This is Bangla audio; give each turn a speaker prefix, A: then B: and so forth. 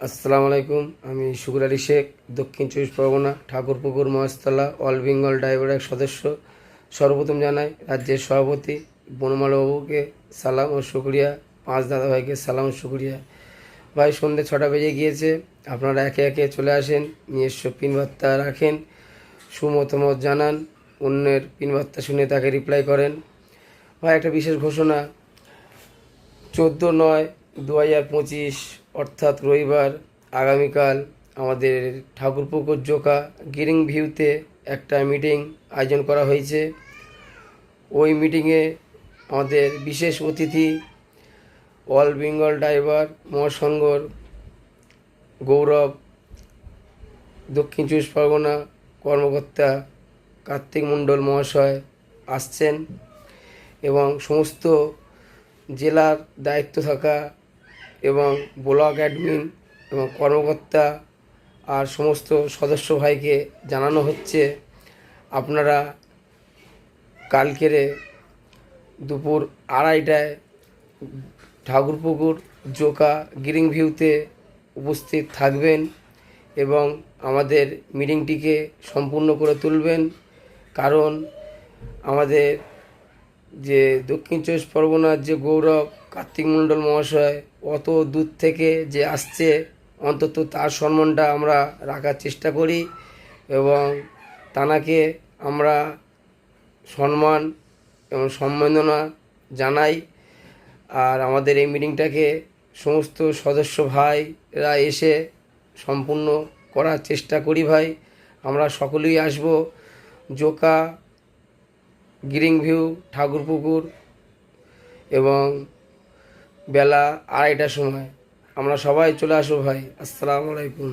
A: আসসালামু আলাইকুম। আমি শুকুর আলী শেখ, দক্ষিণ চব্বিশ পরগনা, ঠাকুরপুকুর মহেশতলা অল বেঙ্গল ড্রাইভার এক সদস্য। সর্বপ্রথম জানাই রাজ্যের সভাপতি বনমালবাবুকে সালাম ও শুক্রিয়া, পাঁচ দাদা ভাইকে সালাম ও শুক্রিয়া। ভাই, সন্ধ্যে 6টা বেজে গিয়েছে, আপনারা একে একে চলে আসেন, নিজস্ব পিন বার্তা রাখেন, সুমতামত জানান, অন্যের পিন বার্তা শুনে তাকে রিপ্লাই করেন। ভাই, একটা বিশেষ ঘোষণা, 14/9/2025 অর্থাৎ রবিবার আগামীকাল আমাদের ঠাকুরপুকুর জোকা গ্রিন ভিউতে একটা মিটিং আয়োজন করা হয়েছে। ওই মিটিংয়ে আমাদের বিশেষ অতিথি অল বেঙ্গল ড্রাইভার মহাসংঘর গৌরব, দক্ষিণ চব্বিশ পরগনা কর্মকর্তা কার্তিক মণ্ডল মহাশয় আসছেন এবং সমস্ত জেলার দায়িত্ব থাকা এবং ব্লক অ্যাডমিন এবং কর্মকর্তা আর সমস্ত সদস্য ভাইকে জানানো হচ্ছে, আপনারা কালকেরে দুপুর 2:30টায় ঠাকুরপুকুর জোকা গ্রিন ভিউতে উপস্থিত থাকবেন এবং আমাদের মিটিংটিকে সম্পূর্ণ করে তুলবেন। কারণ আমাদের যে দক্ষিণ চব্বিশ পরগনার যে গৌরব কার্তিক মণ্ডল মহাশয় অত দূর থেকে যে আসছে, অন্তত তার সম্মানটা আমরা রাখার চেষ্টা করি এবং তানাকে আমরা সম্মান এবং সম্মাননা জানাই। আর আমাদের এই মিটিংটাকে সমস্ত সদস্য ভাইরা এসে সম্পূর্ণ করার চেষ্টা করি। ভাই, আমরা সকলেই আসব জোকা গ্রিন ভিউ ঠাকুরপুকুর এবং বেলা 2:30টার সময় আমরা সবাই চলে আসবো। ভাই, আসসালামু আলাইকুম।